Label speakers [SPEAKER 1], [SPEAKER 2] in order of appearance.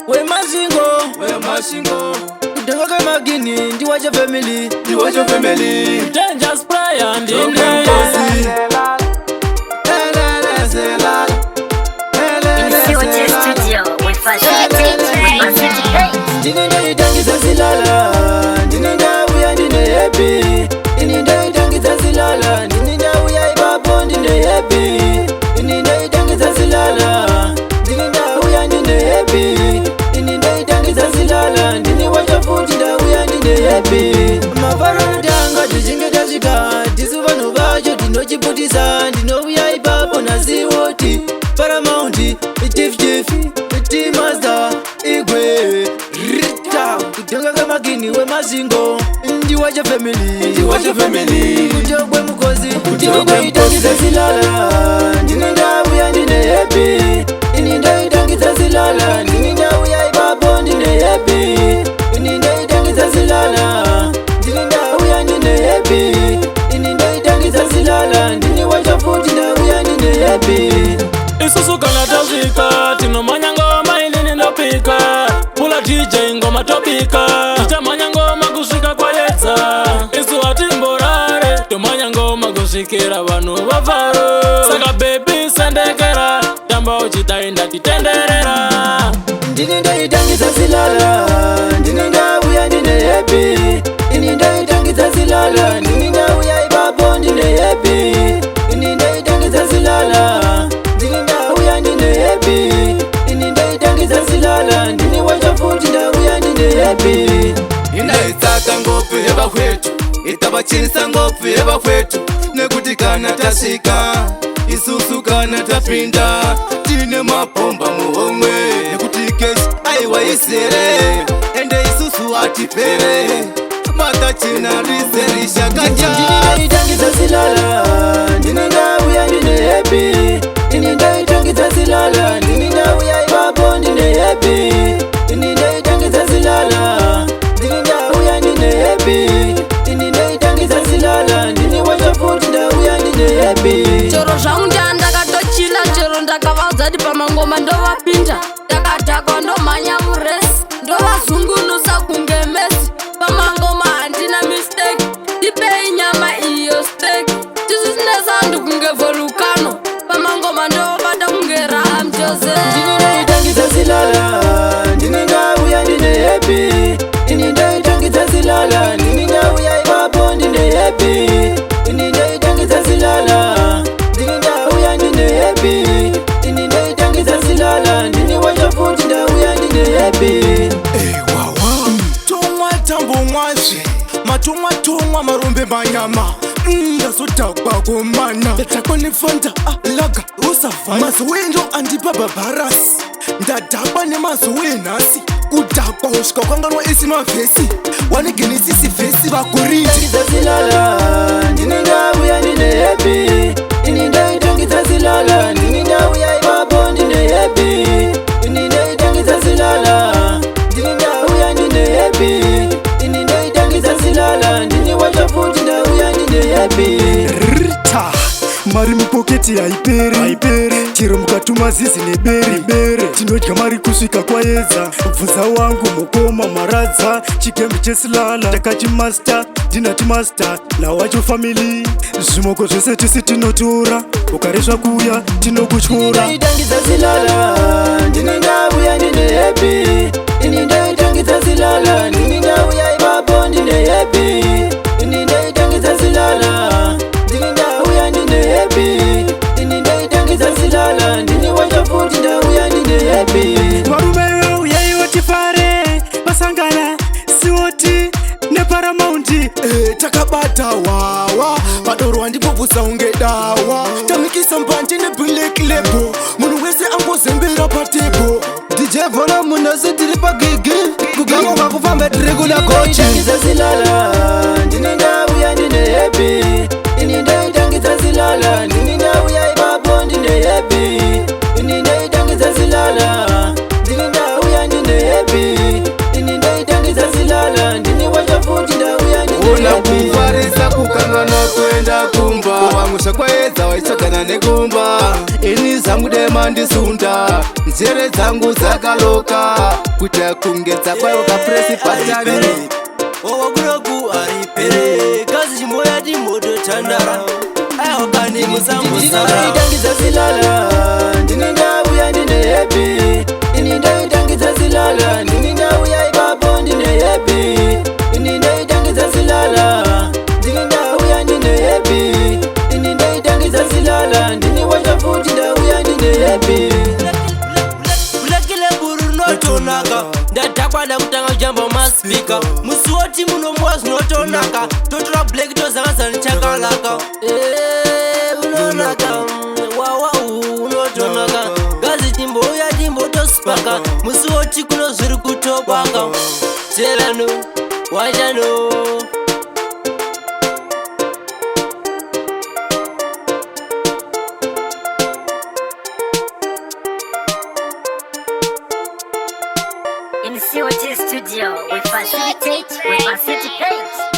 [SPEAKER 1] we masingo Kutenga magini, ndi wacha family Dangerous play and in
[SPEAKER 2] Studio with Facility.
[SPEAKER 1] Ndinenda itangiza zilala, ndinenda uya ndine happy. Ndinenda itangiza zilala, ndinenda uya ibapo ndine happy. Ndinenda itangiza zilala, ndinenda uya ndine happy. Ndinenda itangiza zilala, ndine wacha futi nda uya ndine happy. Mavaro ndanga tujinge tashika, tisu vanu vacho tinochiputisa. Ndino uya ibapo naziwoti, Paramount, Chief, Master, Igwe, Rita. Kutenga kama gini we mazingo, ndi wacha family. Kutokwe mukozi, ndinenda itangiza zilala, ndinenda uya ndine happy. Ndinenda itangiza zilala, ndinenda uya ibapo ndine happy. Ndinenda itangiza zilala, ndinenda uya ndine happy. Ndinenda itangiza zilala, ndine wacha futi nda uya ndine happy.
[SPEAKER 3] Isusu kana tazika, tino manya ngoma ili ninopika. Pula DJ ngoma topika, titamanya ngoma kushika kwa yetsa. Isu atimborare, tumanya ngoma kushikira vanu vavaro. Saka baby sendekera, tamba uchitainda titenderera.
[SPEAKER 1] Ndinenda itangiza zilala, ndinenda uya ndine happy. Ndinenda itangiza zilala, ndinenda uya ibapo ndine happy. Ndinenda itangiza zilala, ndinenda uya ndine happy. Ndinenda itangiza zilala, ndine wacha futi nda uya ndine happy.
[SPEAKER 4] Inaitsaka ngopu yeva kwetu, itabachinisa ngopu yeva kwetu. Nekuti kana tasika, isusu kana tapinda. Tine mapomba muhomwe, nekuti keshi aiwa isere. Ende isusu atipere, mata china riserisha kaja.
[SPEAKER 1] Ndinenda itangiza zilala, ndinenda uya ndine happy. Ndinenda itangiza zilala, ndinenda uya ibapo ndine happy. Ndinenda itangiza zilala, ndinenda uya ndine happy. Ndinenda itangiza zilala, ndine wacha futi nda uya ndine happy.
[SPEAKER 2] Choro zvangu ndakatochila, choro ndakavadzati pamangoma ndovapinda. Ndakadhakwa ndomhanya muresi, ndovazungunusa kunge Messi. Pamangoma handina mistake, ndipei nyama iyo steak. Tisisinesa kunge volcano, pamangoma ndovabata kunge Raham Joseph.
[SPEAKER 1] Ndinenda itangiza zilala, ndinenda uya ndine happy. Ndinenda itangiza zilala, ndinenda uya ibapo ndine happy. Ndinenda itangiza zilala, ndinenda uya ndine happy. Ndinenda itangiza zilala, ndine wacha futi nda uya ndine happy.
[SPEAKER 4] Wawa, tumwa tambo mwazi, matumwa marumbe manyama. Ndazodakwa kumana, ndatakwa nefanta laga usafana. Mazuwendo andipa babarasi, ndadakwa nemazuwenasi. Kudakwa usvika kwanganwa isi mavhesi, wanegenesisi vhesi vakurindi.
[SPEAKER 1] Itangiza zilala, ndinenda uya ndine happy. Ndinenda itangiza zilala, ndinenda uya ibapo ndine happy. Ndinenda itangiza zilala, ndinenda uya ndine happy. Ndinenda itangiza zilala, ndine wacha futi nda uya ndine happy.
[SPEAKER 5] Rita mari mupoketi haiperi, chero mukatuma zizi neberi. Tinodya mari kusvika kwaedza, bvunza wangu mukoma maradza. Chikembu chesilala takachimasta, ndinati master nawacho family. Zvimoko zvese tisi tinotora, ukaresva kuya tinokutyora.
[SPEAKER 1] Ndinenda itangiza zilala, ndinenda uya ndine happy. Ndinenda itangiza zilala, ndinenda uya ibapo ndine happy. Ndinenda itangiza zilala, ndinenda uya ndine happy. Ndinenda itangiza zilala, ndine wacha futi nda uya ndine happy.
[SPEAKER 5] Varume uyaiwo tifare, pasangana siwoti neParamount.
[SPEAKER 4] Takabata wawa, padorwa ndipobvusa unge dawa. Tamikisa mbanje neblack label, munhu wese angozembera patepo.
[SPEAKER 1] DJ Vona munasi tiri pagigi, kugamo kakufamba tiri kula kochi. Itangiza zilala, ndinenda uya ndine happy. Ndinenda itangiza zilala, ndinenda uya ibapo ndine happy. Ndinenda itangiza zilala, ndinenda uya ndine happy. Ndinenda itangiza zilala, ndine wacha futi nda uya ndine happy.
[SPEAKER 4] Una kufarisa kukanga na kwenda kumba, wamusha kwaedza waitsvaka ndasangana nekumba ini zangu dema ndisunda nzere dzangu dzakaloka kuita kunge dzakwayo kapresi patani
[SPEAKER 1] wawakuroku aripere kazi chimboya timototandara ayokani musamusaraitangidza zilala ndini ndauya ndine hepi ini ndaitangidza zilala ndini ndauya ipapo ndine hepi ini ndaitangidza zilala ndini ndauya ndine hepi ini ndaitangidza zilala ndini wacha futi ndauya ndine hepi notonaka ndatakwana kutanga kujamba maspika musiwoti muno mwa zinotonaka totora black tozangazani chakalaka unonaka wawa unotonaka gazi chimbo uya chimbo tospaka musiwoti kuno zviri kutobwaka telano wachano
[SPEAKER 6] In COT Studio, we facilitate, we facilitate.